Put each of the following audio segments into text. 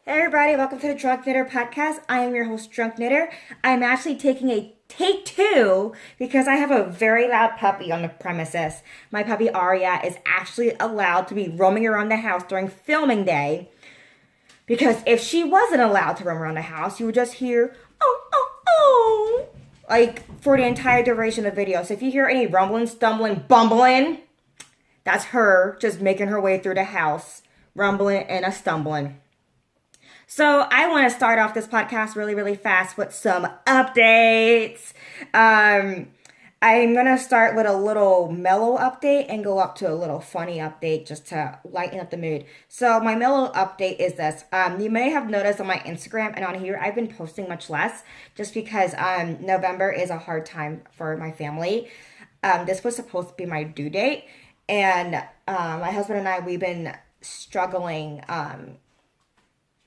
Hey everybody, welcome to the Drunk Knitter podcast. I am your host, Drunk Knitter. I'm actually taking a take two because I have a very loud puppy on the premises. My puppy Aria is actually allowed to be roaming around the house during filming day because if she wasn't allowed to roam around the house, you would just hear, oh, oh, oh, like for the entire duration of the video. So if you hear any rumbling, stumbling, bumbling, that's her just making her way through the house, rumbling and a stumbling. So I want to start off this podcast really fast with some updates. I'm going to start with a little mellow update and go up to a little funny update just to lighten up the mood. So my mellow update is this. You may have noticed on my Instagram and on here, I've been posting much less just because November is a hard time for my family. This was supposed to be my due date. And my husband and I, we've been struggling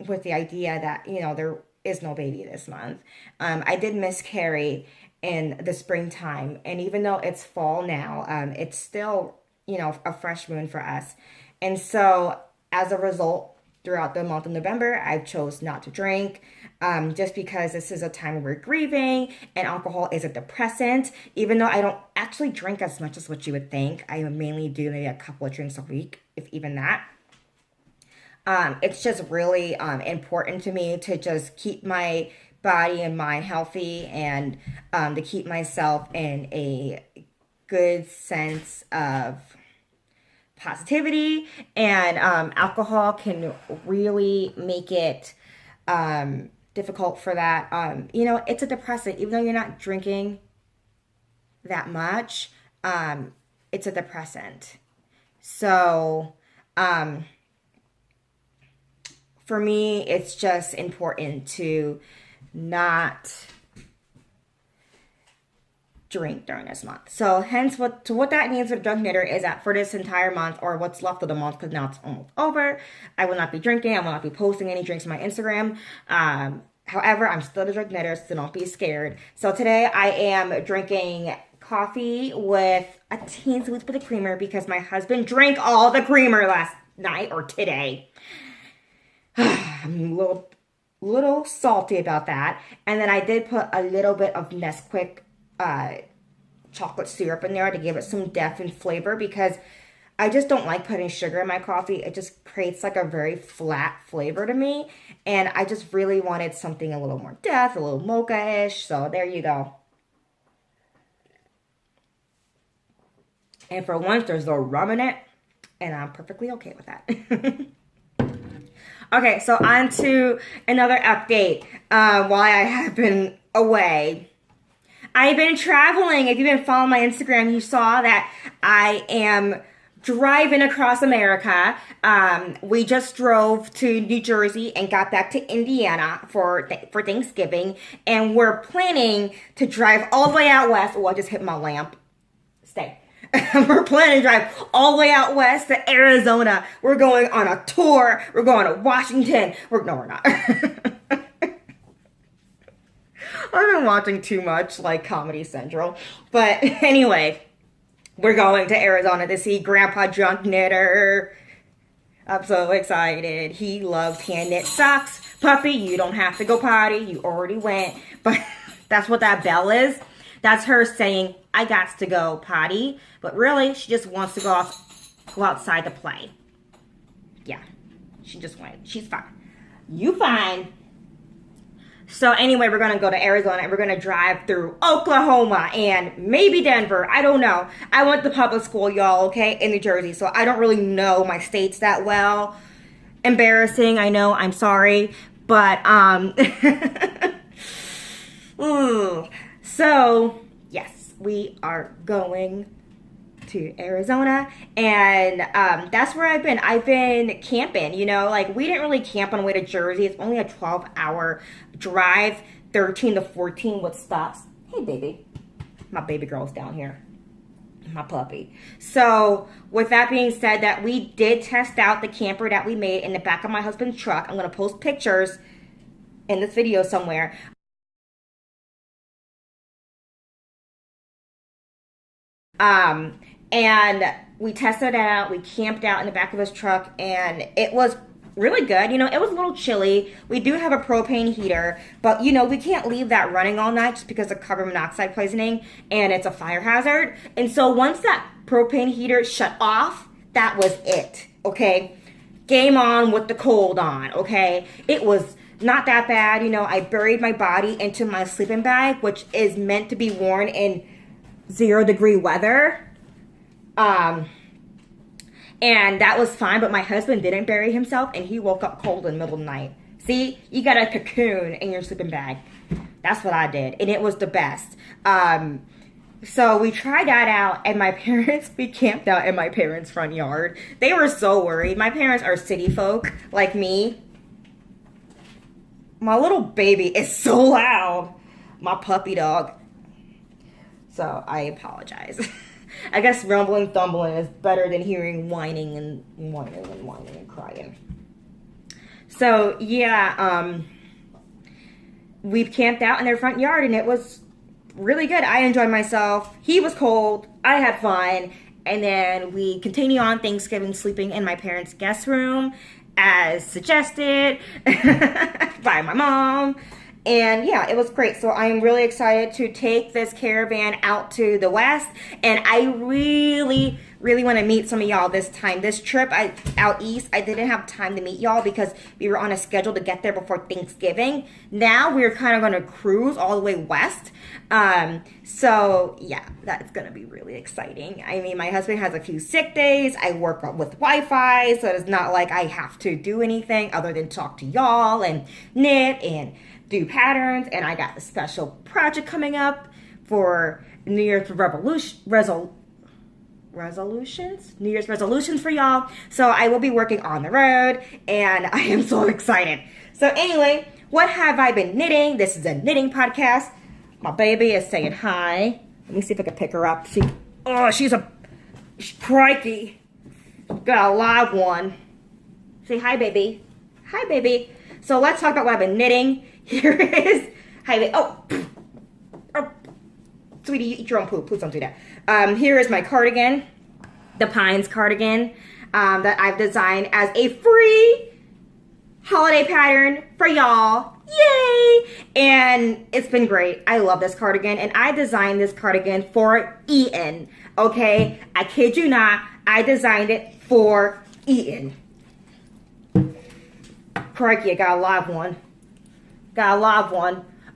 with the idea that, there is no baby this month. I did miscarry in the springtime. And even though it's fall now, it's still, a fresh moon for us. And so as a result, throughout the month of November, I chose not to drink just because this is a time where we're grieving and alcohol is a depressant. Even though I don't actually drink as much as what you would think. I mainly do maybe a couple of drinks a week, if even that. It's just really important to me to just keep my body and mind healthy and to keep myself in a good sense of positivity. And alcohol can really make it difficult for that. It's a depressant. Even though you're not drinking that much, it's a depressant. So for me, it's just important to not drink during this month. So hence what that means for Drunk Knitter is that for this entire month, or what's left of the month, because now it's almost over, I will not be drinking. I will not be posting any drinks on my Instagram. However, I'm still a Drunk Knitter, so don't be scared. So today I am drinking coffee with a teensy bit of creamer because my husband drank all the creamer last night or today. I'm a little salty about that. And then I did put a little bit of Nesquik chocolate syrup in there to give it some depth and flavor because I just don't like putting sugar in my coffee. It just creates like a very flat flavor to me. And I just really wanted something a little more depth, a little mocha-ish. So there you go. And for once, there's no rum in it. And I'm perfectly okay with that. Okay, so on to another update while I have been away. I've been traveling. If you've been following my Instagram, you saw that I am driving across America. We just drove to New Jersey and got back to Indiana for Thanksgiving. And we're planning to drive all the way out west. Oh, I just hit my lamp. Stay. We're planning to drive all the way out west to Arizona. We're going on a tour. We're going to Washington. No, we're not. I've been watching too much like Comedy Central. But anyway, we're going to Arizona to see Grandpa Drunk Knitter. I'm so excited. He loves hand knit socks. Puppy, you don't have to go potty. You already went. But that's what that bell is. That's her saying, I got to go potty. But really, she just wants to go outside to play. Yeah, she just went. She's fine. You fine. So anyway, we're going to go to Arizona and we're going to drive through Oklahoma and maybe Denver. I don't know. I went to public school, y'all, okay, in New Jersey. So I don't really know my states that well. Embarrassing, I know. I'm sorry. But, ooh. So, yes, we are going to Arizona, and that's where I've been. I've been camping, we didn't really camp on the way to Jersey. It's only a 12-hour drive, 13 to 14 with stops. Hey, baby. My baby girl's down here. My puppy. So, with that being said, that we did test out the camper that we made in the back of my husband's truck. I'm going to post pictures in this video somewhere. And we tested it out. We camped out in the back of his truck, and it was really good. You know, it was a little chilly. We do have a propane heater, but you know, we can't leave that running all night just because of carbon monoxide poisoning and it's a fire hazard. And so once that propane heater shut off, that was it. Okay. Game on with the cold on. Okay. It was not that bad. You know, I buried my body into my sleeping bag, which is meant to be worn in 0-degree weather. And that was fine, but my husband didn't bury himself, and he woke up cold in the middle of the night. See, you got a cocoon in your sleeping bag. That's what I did, and it was the best. So we tried that out, and we camped out in my parents' front yard. They were so worried. My parents are city folk, like me. My little baby is so loud. My puppy dog. So I apologize. I guess rumbling, thumbling is better than hearing whining and crying. So yeah, we've camped out in their front yard and it was really good. I enjoyed myself. He was cold. I had fun. And then we continue on Thanksgiving sleeping in my parents' guest room as suggested by my mom. And yeah, it was great. So I'm really excited to take this caravan out to the west. And I really want to meet some of y'all this time. This trip out east, I didn't have time to meet y'all because we were on a schedule to get there before Thanksgiving. Now we're kind of going to cruise all the way west. So yeah, that's going to be really exciting. I mean, my husband has a few sick days. I work with Wi-Fi, so it's not like I have to do anything other than talk to y'all and knit and do patterns. And I got a special project coming up for New Year's resolutions for y'all. So I will be working on the road and I am so excited. So anyway, what have I been knitting? This is a knitting podcast. My baby is saying hi. Let me see if I can pick her up. She's crikey. Got a live one. Say hi, baby. Hi, baby. So let's talk about what I've been knitting. Here is, hi, baby. Oh, sweetie, you eat your own poop. Please don't do that. Here is my cardigan, the Pines cardigan, that I've designed as a free holiday pattern for y'all. Yay! And it's been great. I love this cardigan, and I designed this cardigan for Ian. Okay? I kid you not. I designed it for Ian. Crikey, I got a live one.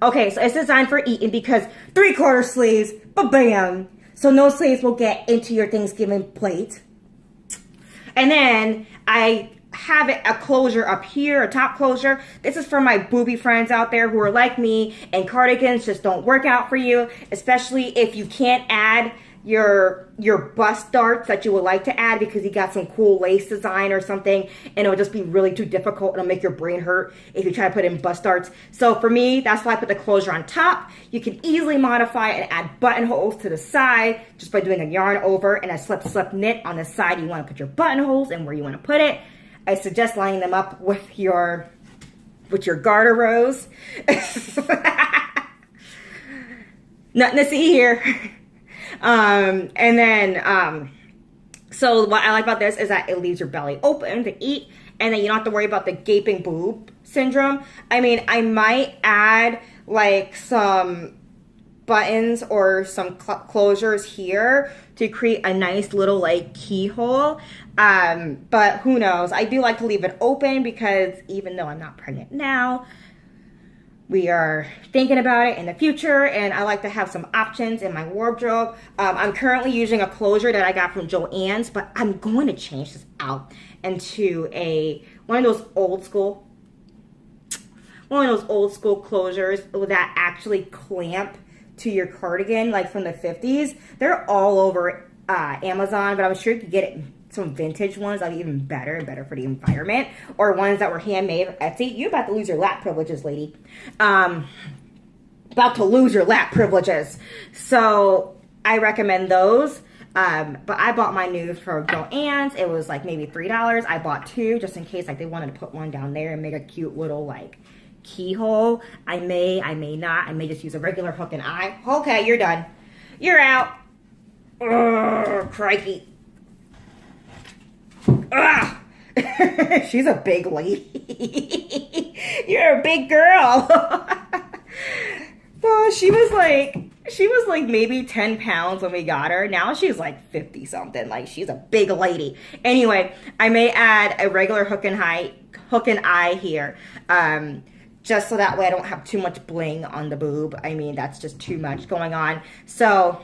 Okay, so it's designed for Eaton because 3/4 sleeves, ba-bam. So no sleeves will get into your Thanksgiving plate. And then I have a closure up here, a top closure. This is for my booby friends out there who are like me and cardigans just don't work out for you, especially if you can't add your bust darts that you would like to add because you got some cool lace design or something, and it'll just be really too difficult. It'll make your brain hurt if you try to put in bust darts. So for me, that's why I put the closure on top. You can easily modify and add buttonholes to the side just by doing a yarn over and a slip knit on the side. You want to put your buttonholes and where you want to put it. I suggest lining them up with your garter rows. Nothing to see here. So what I like about this is that it leaves your belly open to eat, and then you don't have to worry about the gaping boob syndrome. I mean, I might add like some buttons or some closures here to create a nice little like keyhole. But who knows? I do like to leave it open because even though I'm not pregnant now, we are thinking about it in the future, and I like to have some options in my wardrobe. I'm currently using a closure that I got from Joann's, but I'm going to change this out into one of those old school closures that actually clamp to your cardigan, like from the 50s. They're all over Amazon, but I'm sure you could get some vintage ones that are even better for the environment, or ones that were handmade at Etsy. You're about to lose your lap privileges, lady. About to lose your lap privileges. So I recommend those. But I bought my new from Joann's. It was like maybe $3. I bought two just in case like they wanted to put one down there and make a cute little like keyhole. I may not. I may just use a regular hook and eye. Okay, you're done. You're out. Ugh, crikey. Ugh. She's a big lady. You're a big girl. So she was like maybe 10 pounds when we got her. Now she's like 50 something. Like, she's a big lady. Anyway, I may add a regular hook and eye here. Just so that way I don't have too much bling on the boob. I mean, that's just too much going on. So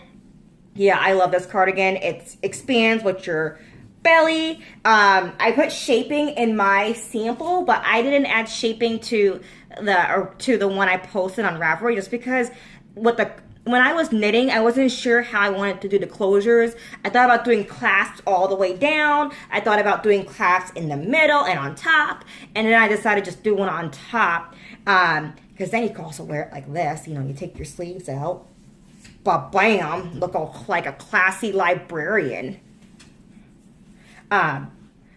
yeah, I love this cardigan. It expands with your belly. I put shaping in my sample, but I didn't add shaping to the one I posted on Ravelry, just because when I was knitting, I wasn't sure how I wanted to do the closures. I thought about doing clasps all the way down. I thought about doing clasps in the middle and on top, and then I decided just do one on top, because then you can also wear it like this. You know, you take your sleeves out, but bam, look like a classy librarian.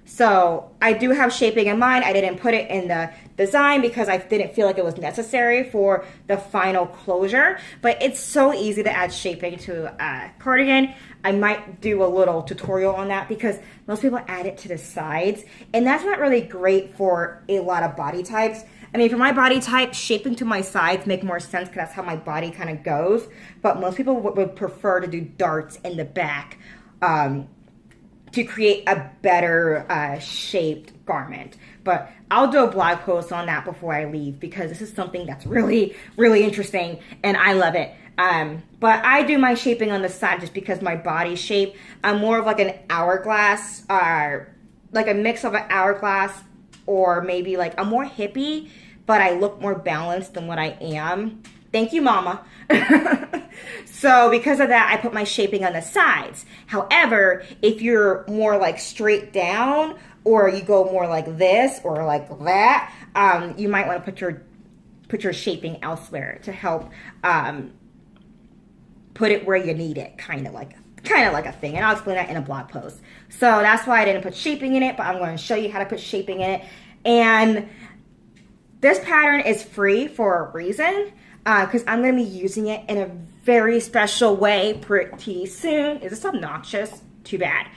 So I do have shaping in mind. I didn't put it in the design because I didn't feel like it was necessary for the final closure, but it's so easy to add shaping to a cardigan. I might do a little tutorial on that because most people add it to the sides, and that's not really great for a lot of body types. I mean, for my body type, shaping to my sides make more sense because that's how my body kind of goes, but most people would prefer to do darts in the back, to create a better shaped garment. But I'll do a blog post on that before I leave because this is something that's really, really interesting and I love it. But I do my shaping on the side just because my body shape, I'm more of like an hourglass, like a mix of an hourglass, or maybe like I'm more hippie, but I look more balanced than what I am. Thank you, mama. So because of that, I put my shaping on the sides. However, if you're more like straight down, or you go more like this or like that, you might want to put your shaping elsewhere to help put it where you need it, kind of like a thing. And I'll explain that in a blog post. So that's why I didn't put shaping in it, but I'm going to show you how to put shaping in it. And this pattern is free for a reason, because I'm going to be using it in a very special way pretty soon. Is this obnoxious? Too bad.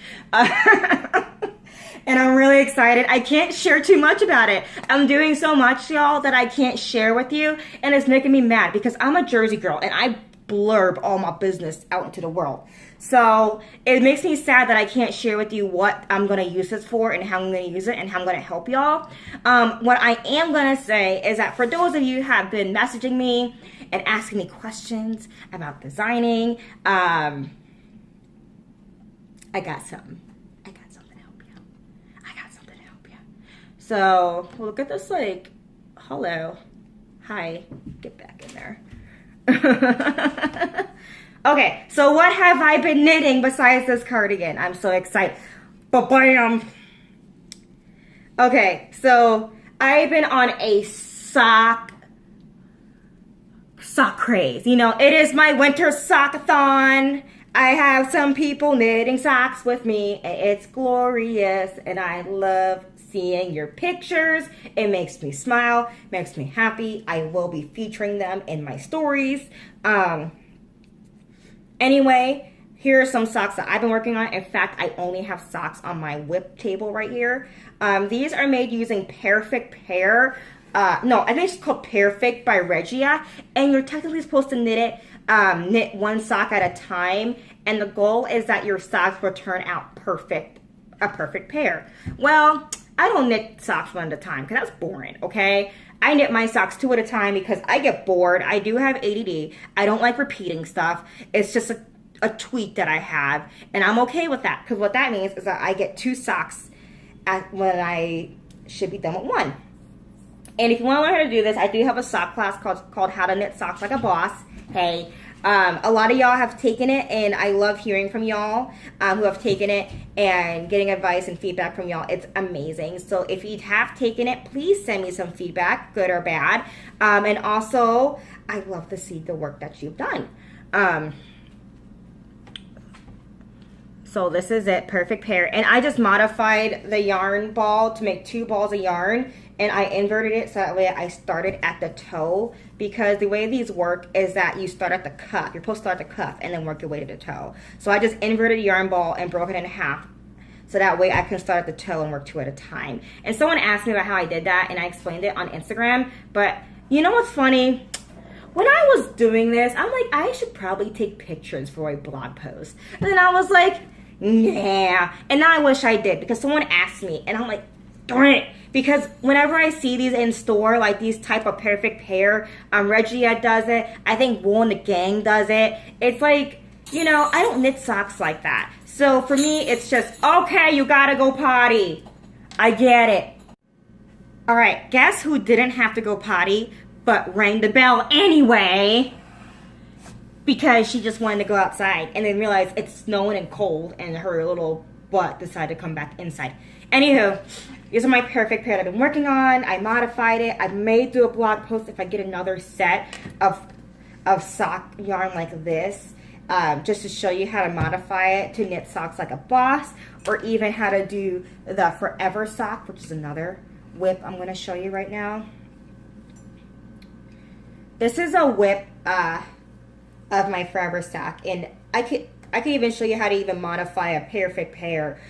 And I'm really excited. I can't share too much about it. I'm doing so much, y'all, that I can't share with you, and it's making me mad because I'm a Jersey girl and I blurb all my business out into the world. So it makes me sad that I can't share with you what I'm going to use this for and how I'm going to use it and how I'm going to help y'all. What I am going to say is that for those of you who have been messaging me and asking me questions about designing, I got something. I got something to help you. So look at this, like, hello. Hi. Get back in there. Okay, so what have I been knitting besides this cardigan? I'm so excited. Ba-bam! Okay, so I've been on a sock craze. You know, it is my winter sockathon. I have some people knitting socks with me, and it's glorious, and I love seeing your pictures. It makes me smile, makes me happy. I will be featuring them in my stories. Anyway, here are some socks that I've been working on. In fact, I only have socks on my whip table right here. These are made using Perfect Pear. No, I think it's called Perfect by Regia, and you're technically supposed to knit one sock at a time, and the goal is that your socks will turn out a perfect pair. Well, I don't knit socks one at a time because that's boring, okay? I knit my socks 2 at a time because I get bored. I do have ADD. I don't like repeating stuff. It's just a tweak that I have, and I'm okay with that because what that means is that I get 2 socks when I should be done with 1. And if you want to learn how to do this, I do have a sock class called How to Knit Socks Like a Boss. Hey, a lot of y'all have taken it, and I love hearing from y'all who have taken it and getting advice and feedback from y'all. It's amazing. So if you have taken it, please send me some feedback, good or bad. And also, I love to see the work that you've done. So this is it, Perfect Pair. And I just modified the yarn ball to make 2 balls of yarn, and I inverted it so that way I started at the toe, because the way these work is that you start at the cuff. You're supposed to start at the cuff and then work your way to the toe. So I just inverted the yarn ball and broke it in half So that way I can start at the toe and work 2 at a time. And someone asked me about how I did that, and I explained it on Instagram. But you know what's funny? When I was doing this, I'm like, I should probably take pictures for a blog post. And then I was like, yeah. And now I wish I did, because someone asked me, and I'm like, darn it. Because whenever I see these in store, like these type of perfect pair, Regia does it. I think Wool and the Gang does it. It's like, you know, I don't knit socks like that. So for me, it's just, okay, you gotta go potty. I get it. All right, guess who didn't have to go potty, but rang the bell anyway? Because she just wanted to go outside and then realized it's snowing and cold, and her little butt decided to come back inside. Anywho, these are my perfect pair that I've been working on. I modified it. I may do a blog post if I get another set of sock yarn like this, just to show you how to modify it to knit socks like a boss, or even how to do the forever sock, which is another whip I'm going to show you right now. This is a whip of my forever sock, and I could even show you how to even modify a perfect pair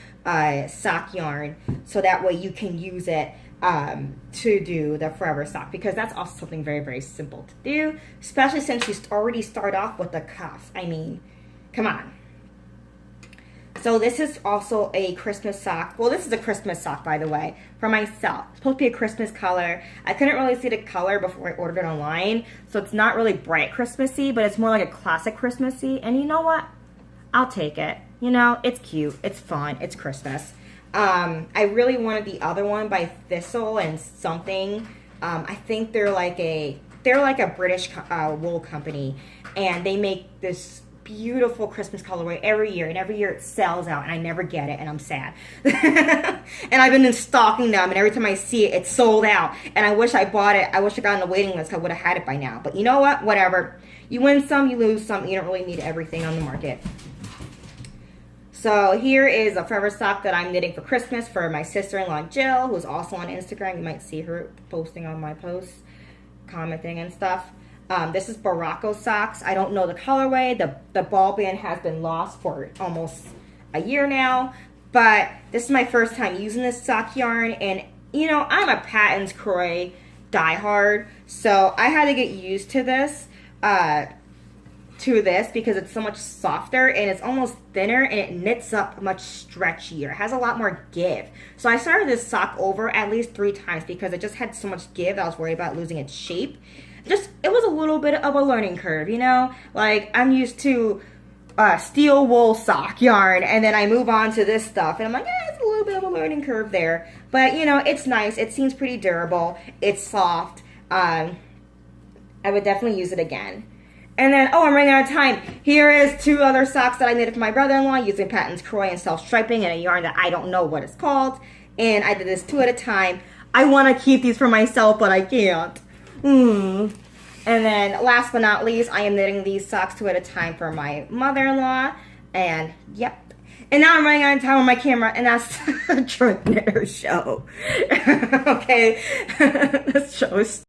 sock yarn, so that way you can use it to do the forever sock, because that's also something very, very simple to do, especially since you already start off with the cuff. I mean, come on. So this is also a Christmas sock. Well, this is a Christmas sock, by the way, for myself. It's supposed to be a Christmas color. I couldn't really see the color before I ordered it online, so it's not really bright Christmassy, but it's more like a classic Christmassy. And you know what? I'll take it. You know, it's cute, it's fun, it's Christmas. I really wanted the other one by Thistle and something. I think they're like a British wool company, and they make this beautiful Christmas colorway every year, and every year it sells out, and I never get it, and I'm sad. And I've been stalking them, and every time I see it, it's sold out, and I wish I bought it. I wish I got on the waiting list. I would have had it by now, but you know what? Whatever. You win some, you lose some. You don't really need everything on the market. So here is a forever sock that I'm knitting for Christmas for my sister-in-law Jill, who's also on Instagram. You might see her posting on my posts, commenting and stuff. This is Barocco socks. I don't know the colorway. The ball band has been lost for almost a year now, but this is my first time using this sock yarn, and you know, I'm a Patton's Croy diehard, so I had to get used to this. Because it's so much softer and it's almost thinner, and it knits up much stretchier. It has a lot more give. So I started this sock over at least 3 times because it just had so much give that I was worried about losing its shape. It was a little bit of a learning curve, you know? Like, I'm used to steel wool sock yarn, and then I move on to this stuff, and I'm like, it's a little bit of a learning curve there. But, you know, it's nice. It seems pretty durable. It's soft. I would definitely use it again. And then, I'm running out of time. Here is 2 other socks that I knitted for my brother-in-law using Patton's Croy and self-striping and a yarn that I don't know what it's called. And I did this 2 at a time. I want to keep these for myself, but I can't. And then, last but not least, I am knitting these socks 2 at a time for my mother-in-law. And, yep. And now I'm running out of time on my camera, and that's a Drunk Knitter show. Okay? This show is